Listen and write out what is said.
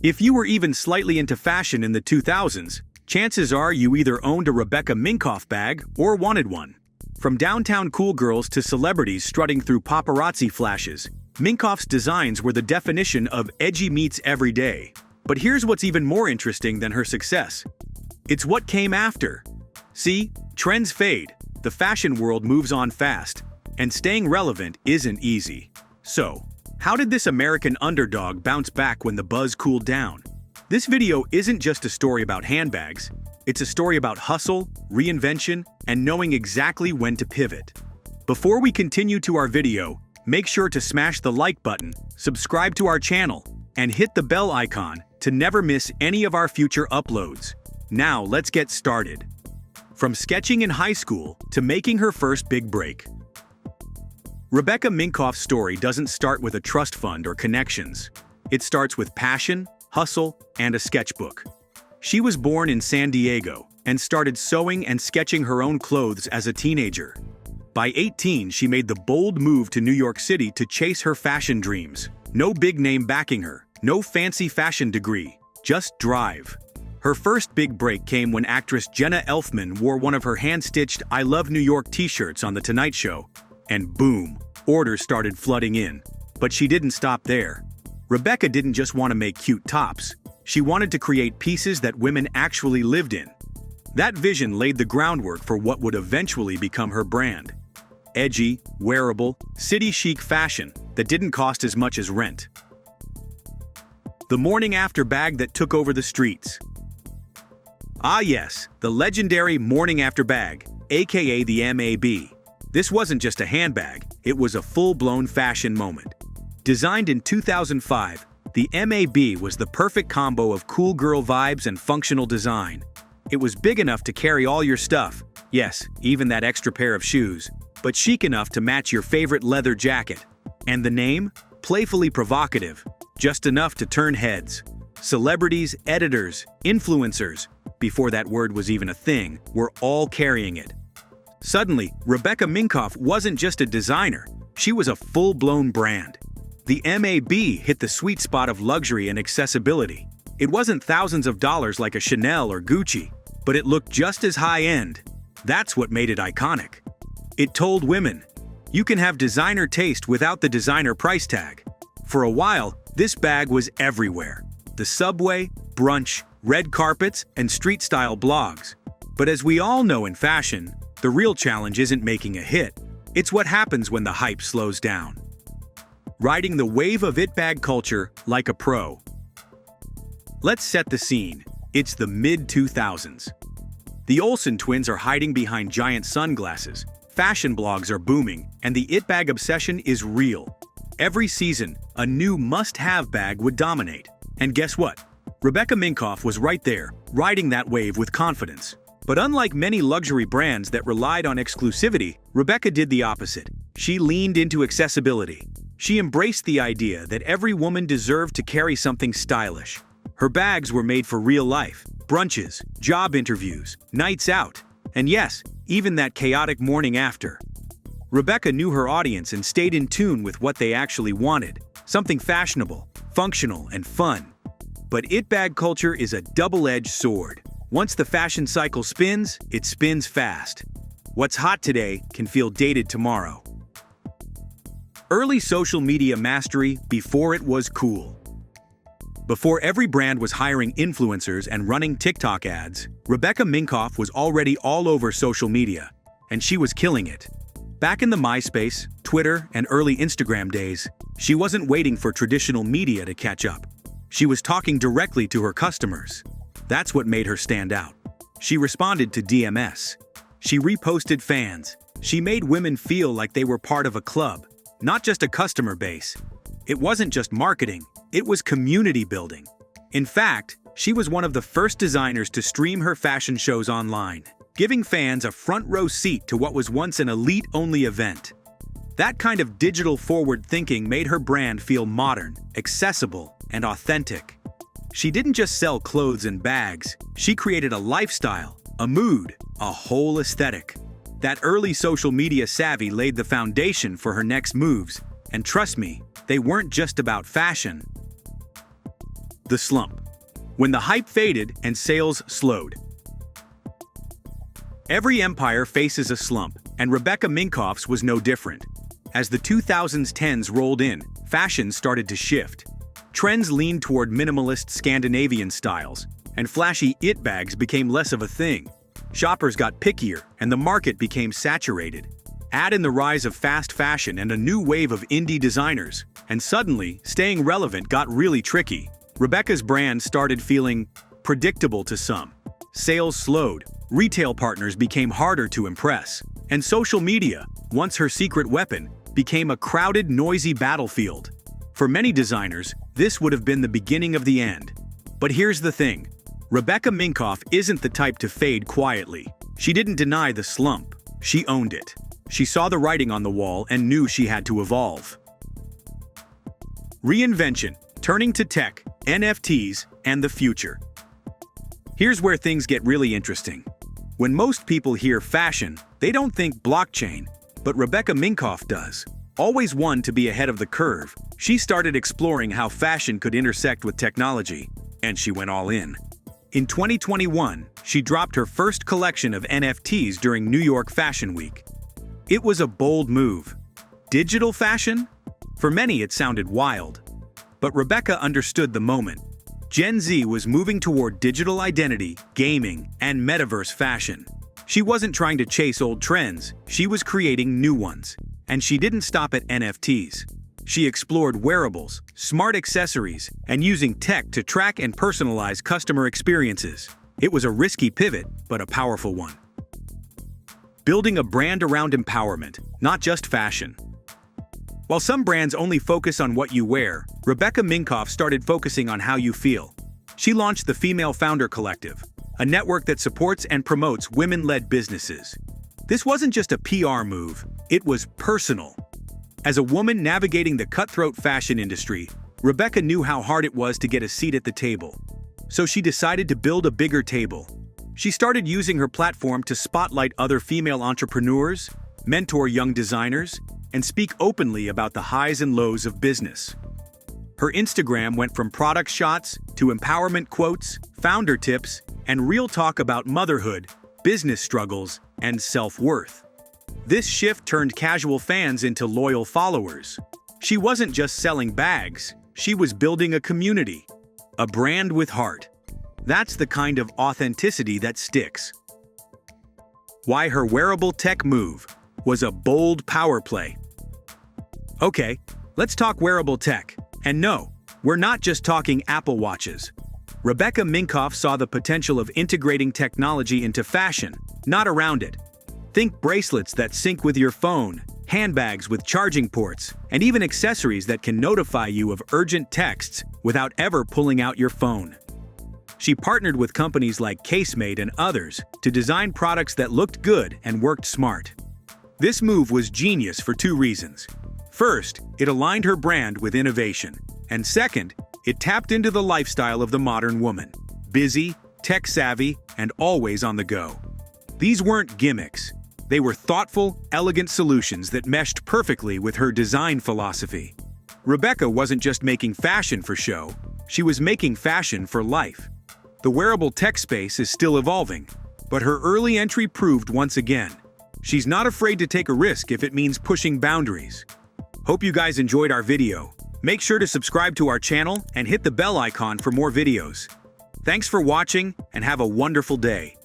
If you were even slightly into fashion in the 2000s, chances are you either owned a Rebecca Minkoff bag or wanted one. From downtown cool girls to celebrities strutting through paparazzi flashes, Minkoff's designs were the definition of edgy meets everyday. But here's what's even more interesting than her success. It's what came after. See, trends fade, the fashion world moves on fast, and staying relevant isn't easy. So, how did this American underdog bounce back when the buzz cooled down? This video isn't just a story about handbags, it's a story about hustle, reinvention, and knowing exactly when to pivot. Before we continue to our video, make sure to smash the like button, subscribe to our channel, and hit the bell icon to never miss any of our future uploads. Now let's get started. From sketching in high school to making her first big break. Rebecca Minkoff's story doesn't start with a trust fund or connections. It starts with passion, hustle, and a sketchbook. She was born in San Diego and started sewing and sketching her own clothes as a teenager. By 18, she made the bold move to New York City to chase her fashion dreams. No big name backing her, no fancy fashion degree, just drive. Her first big break came when actress Jenna Elfman wore one of her hand-stitched I Love New York t-shirts on The Tonight Show. And boom, orders started flooding in. But she didn't stop there. Rebecca didn't just want to make cute tops. She wanted to create pieces that women actually lived in. That vision laid the groundwork for what would eventually become her brand. Edgy, wearable, city-chic fashion that didn't cost as much as rent. The morning after bag that took over the streets. Ah yes, the legendary morning after bag, aka the MAB. This wasn't just a handbag, it was a full-blown fashion moment. Designed in 2005, the MAB was the perfect combo of cool girl vibes and functional design. It was big enough to carry all your stuff, yes, even that extra pair of shoes, but chic enough to match your favorite leather jacket. And the name? Playfully provocative, just enough to turn heads. Celebrities, editors, influencers, before that word was even a thing, were all carrying it. Suddenly, Rebecca Minkoff wasn't just a designer, she was a full-blown brand. The MAB hit the sweet spot of luxury and accessibility. It wasn't thousands of dollars like a Chanel or Gucci, but it looked just as high-end. That's what made it iconic. It told women, you can have designer taste without the designer price tag. For a while, this bag was everywhere. The subway, brunch, red carpets, and street-style blogs. But as we all know in fashion, the real challenge isn't making a hit. It's what happens when the hype slows down. Riding the wave of it bag culture like a pro. Let's set the scene. It's the mid-2000s. The Olsen twins are hiding behind giant sunglasses, fashion blogs are booming, and the it bag obsession is real. Every season, a new must-have bag would dominate. And guess what? Rebecca Minkoff was right there, riding that wave with confidence. But unlike many luxury brands that relied on exclusivity, Rebecca did the opposite. She leaned into accessibility. She embraced the idea that every woman deserved to carry something stylish. Her bags were made for real life, brunches, job interviews, nights out, and yes, even that chaotic morning after. Rebecca knew her audience and stayed in tune with what they actually wanted, something fashionable, functional, and fun. But it bag culture is a double-edged sword. Once the fashion cycle spins, it spins fast. What's hot today can feel dated tomorrow. Early social media mastery before it was cool. Before every brand was hiring influencers and running TikTok ads, Rebecca Minkoff was already all over social media, and she was killing it. Back in the MySpace, Twitter, and early Instagram days, she wasn't waiting for traditional media to catch up. She was talking directly to her customers. That's what made her stand out. She responded to DMs. She reposted fans. She made women feel like they were part of a club, not just a customer base. It wasn't just marketing, it was community building. In fact, she was one of the first designers to stream her fashion shows online, giving fans a front-row seat to what was once an elite-only event. That kind of digital forward thinking made her brand feel modern, accessible, and authentic. She didn't just sell clothes and bags, she created a lifestyle, a mood, a whole aesthetic. That early social media savvy laid the foundation for her next moves, and trust me, they weren't just about fashion. The the slump, when the hype faded and sales slowed. Every empire faces a slump, and Rebecca Minkoff's was no different. As the 2010s rolled in, fashion started to shift. Trends leaned toward minimalist Scandinavian styles, and flashy it bags became less of a thing. Shoppers got pickier, and the market became saturated. Add in the rise of fast fashion and a new wave of indie designers, and suddenly, staying relevant got really tricky. Rebecca's brand started feeling predictable to some. Sales slowed, retail partners became harder to impress, and social media, once her secret weapon, became a crowded, noisy battlefield. For many designers, this would have been the beginning of the end. But here's the thing. Rebecca Minkoff isn't the type to fade quietly. She didn't deny the slump. She owned it. She saw the writing on the wall and knew she had to evolve. Reinvention, turning to tech, NFTs, and the future. Here's where things get really interesting. When most people hear fashion, they don't think blockchain, but Rebecca Minkoff does. Always one to be ahead of the curve, she started exploring how fashion could intersect with technology, and she went all in. In 2021, she dropped her first collection of NFTs during New York Fashion Week. It was a bold move. Digital fashion? For many, it sounded wild. But Rebecca understood the moment. Gen Z was moving toward digital identity, gaming, and metaverse fashion. She wasn't trying to chase old trends, she was creating new ones. And she didn't stop at NFTs. She explored wearables, smart accessories, and using tech to track and personalize customer experiences. It was a risky pivot, but a powerful one. Building a brand around empowerment, not just fashion. While some brands only focus on what you wear, Rebecca Minkoff started focusing on how you feel. She launched the Female Founder Collective, a network that supports and promotes women-led businesses. This wasn't just a PR move, it was personal. As a woman navigating the cutthroat fashion industry, Rebecca knew how hard it was to get a seat at the table. So she decided to build a bigger table. She started using her platform to spotlight other female entrepreneurs, mentor young designers, and speak openly about the highs and lows of business. Her Instagram went from product shots to empowerment quotes, founder tips, and real talk about motherhood, business struggles, and self-worth. This shift turned casual fans into loyal followers. She wasn't just selling bags, she was building a community, a brand with heart. That's the kind of authenticity that sticks. Why her wearable tech move was a bold power play. Okay, let's talk wearable tech. And no, we're not just talking Apple Watches. Rebecca Minkoff saw the potential of integrating technology into fashion, not around it. Think bracelets that sync with your phone, handbags with charging ports, and even accessories that can notify you of urgent texts without ever pulling out your phone. She partnered with companies like Casemate and others to design products that looked good and worked smart. This move was genius for two reasons. First, it aligned her brand with innovation. And second, it tapped into the lifestyle of the modern woman. Busy, tech-savvy, and always on the go. These weren't gimmicks. They were thoughtful, elegant solutions that meshed perfectly with her design philosophy. Rebecca wasn't just making fashion for show, she was making fashion for life. The wearable tech space is still evolving, but her early entry proved once again, she's not afraid to take a risk if it means pushing boundaries. Hope you guys enjoyed our video. Make sure to subscribe to our channel and hit the bell icon for more videos. Thanks for watching and have a wonderful day.